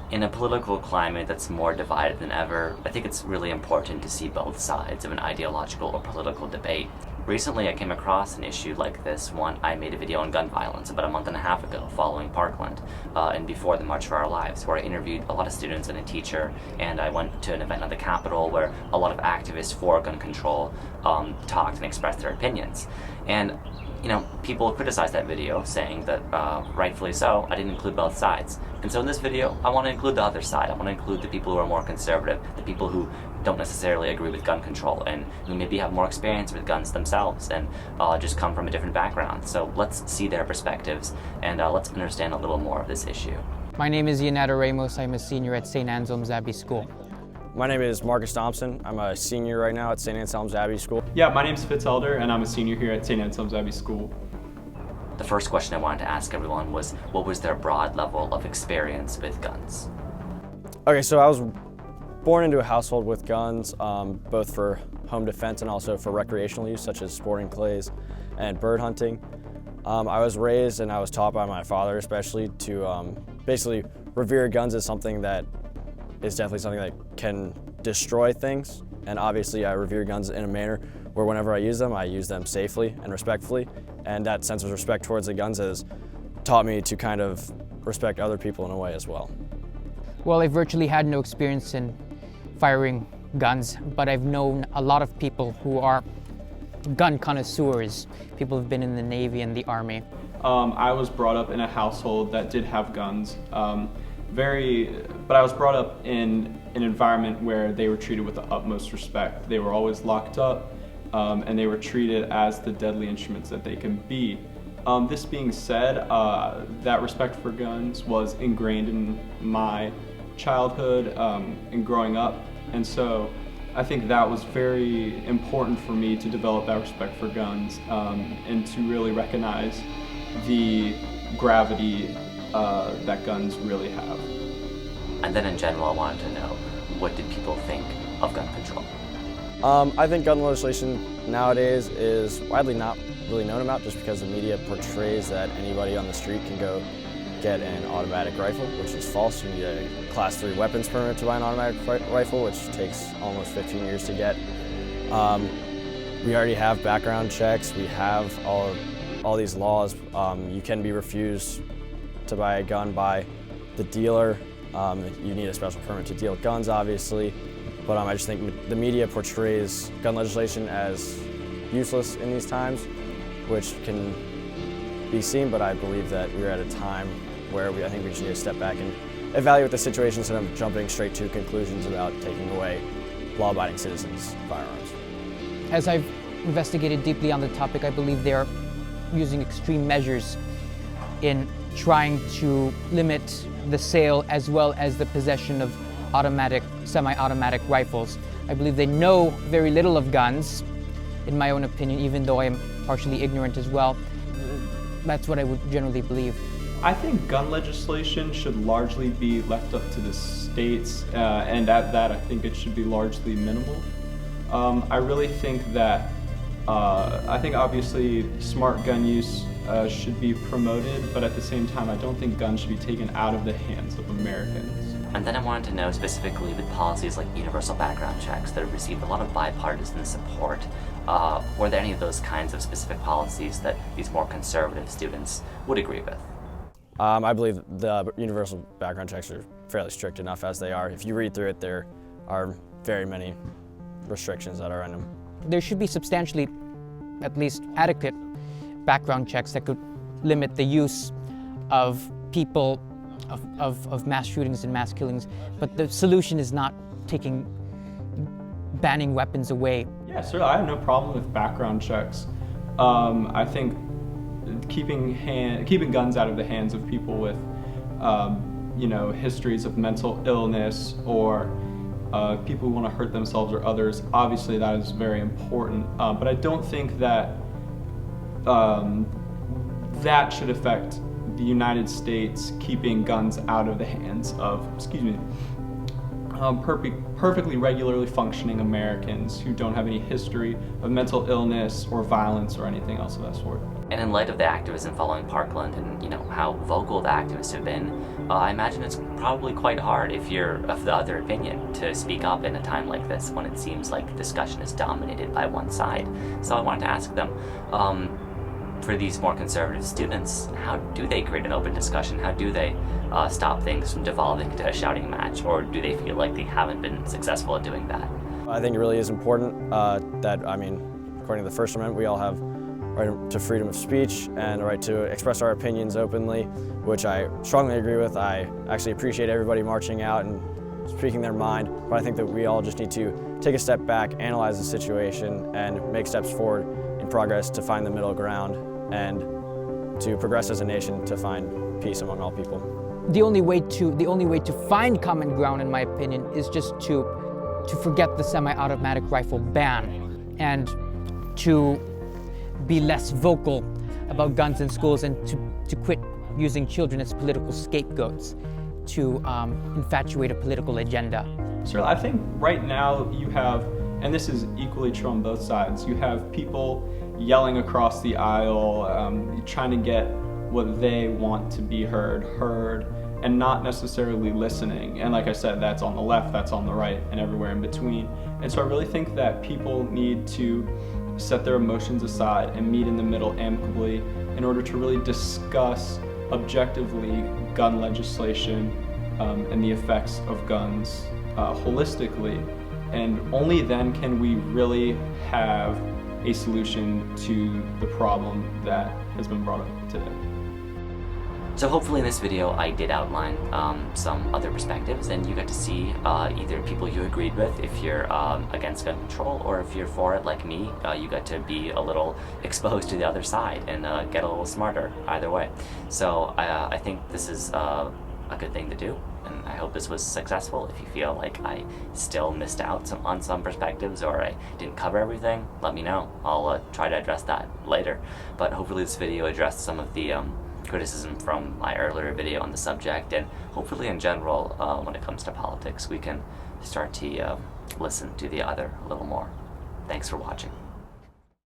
In a political climate that's more divided than ever, I think it's really important to see both sides of an ideological or political debate. Recently, I came across an issue like this one. I made a video on gun violence about a month and a half ago following Parkland and before the March for Our Lives, where I interviewed a lot of students and a teacher, and I went to an event at the Capitol where a lot of activists for gun control talked and expressed their opinions. And people criticized that video, saying that, rightfully so, I didn't include both sides. And so in this video, I want to include the other side. I want to include the people who are more conservative, the people who don't necessarily agree with gun control, and who maybe have more experience with guns themselves, and just come from a different background. So let's see their perspectives, and let's understand a little more of this issue. My name is Leonardo Ramos. I'm a senior at St. Anselm's Abbey School. My name is Marcus Thompson. I'm a senior right now at St. Anselm's Abbey School. Yeah, my name's Fitzhelder, and I'm a senior here at St. Anselm's Abbey School. The first question I wanted to ask everyone was, what was their broad level of experience with guns? Okay, so I was born into a household with guns, both for home defense and also for recreational use, such as sporting clays and bird hunting. I was raised and I was taught by my father especially to basically revere guns as something that is definitely something that can destroy things. And obviously I revere guns in a manner where whenever I use them safely and respectfully. And that sense of respect towards the guns has taught me to kind of respect other people in a way as well. Well, I virtually had no experience in firing guns, but I've known a lot of people who are gun connoisseurs. People who've been in the Navy and the Army. I was brought up in a household that did have guns. But I was brought up in an environment where they were treated with the utmost respect. They were always locked up, and they were treated as the deadly instruments that they can be. This being said, that respect for guns was ingrained in my childhood and growing up, and so I think that was very important for me to develop that respect for guns and to really recognize the gravity that guns really have. And then in general, I wanted to know, what did people think of gun control? I think gun legislation nowadays is widely not really known about just because the media portrays that anybody on the street can go get an automatic rifle, which is false. You need a Class 3 weapons permit to buy an automatic rifle, which takes almost 15 years to get. We already have background checks. We have all these laws. You can be refused to buy a gun by the dealer. You need a special permit to deal guns, obviously. But I just think the media portrays gun legislation as useless in these times, which can be seen, but I believe that we're at a time where I think we just need to step back and evaluate the situation instead of jumping straight to conclusions about taking away law-abiding citizens' firearms. As I've investigated deeply on the topic, I believe they're using extreme measures in trying to limit the sale as well as the possession of automatic, semi-automatic rifles. I believe they know very little of guns, in my own opinion, even though I am partially ignorant as well. That's what I would generally believe. I think gun legislation should largely be left up to the states, and at that I think it should be largely minimal. I really think that, I think obviously smart gun use should be promoted, but at the same time I don't think guns should be taken out of the hands of Americans. And then I wanted to know specifically with policies like universal background checks that have received a lot of bipartisan support, were there any of those kinds of specific policies that these more conservative students would agree with? I believe the universal background checks are fairly strict enough as they are. If you read through it, there are very many restrictions that are in them. There should be substantially, at least adequate, background checks that could limit the use of people, of mass shootings and mass killings, but the solution is not banning weapons away. Yeah, sir, I have no problem with background checks. I think keeping guns out of the hands of people with, histories of mental illness or people who want to hurt themselves or others, obviously that is very important. But I don't think that that should affect the United States keeping guns out of the hands of, perfectly regularly functioning Americans who don't have any history of mental illness or violence or anything else of that sort. And in light of the activism following Parkland and how vocal the activists have been, I imagine it's probably quite hard if you're of the other opinion to speak up in a time like this when it seems like discussion is dominated by one side. So I wanted to ask them, for these more conservative students, how do they create an open discussion? How do they stop things from devolving into a shouting match? Or do they feel like they haven't been successful at doing that? I think it really is important that, according to the First Amendment, we all have right to freedom of speech and the right to express our opinions openly, which I strongly agree with. I actually appreciate everybody marching out and speaking their mind, but I think that we all just need to take a step back, analyze the situation, and make steps forward in progress to find the middle ground and to progress as a nation to find peace among all people. The only way to find common ground, in my opinion, is just to forget the semi-automatic rifle ban and to be less vocal about guns in schools and to quit using children as political scapegoats to infatuate a political agenda. So I think right now you have, and this is equally true on both sides, you have people yelling across the aisle, trying to get what they want to be heard, and not necessarily listening. And like I said, that's on the left, that's on the right, and everywhere in between. And so I really think that people need to set their emotions aside and meet in the middle amicably in order to really discuss objectively gun legislation and the effects of guns holistically. And only then can we really have a solution to the problem that has been brought up today. So hopefully in this video I did outline some other perspectives, and you got to see either people you agreed with if you're against gun control, or if you're for it like me, you got to be a little exposed to the other side and get a little smarter either way. So I think this is a good thing to do, and I hope this was successful. If you feel like I still missed out on some perspectives or I didn't cover everything, let me know. I'll try to address that later. But hopefully this video addressed some of the criticism from my earlier video on the subject, and hopefully in general when it comes to politics we can start to listen to the other a little more. Thanks for watching.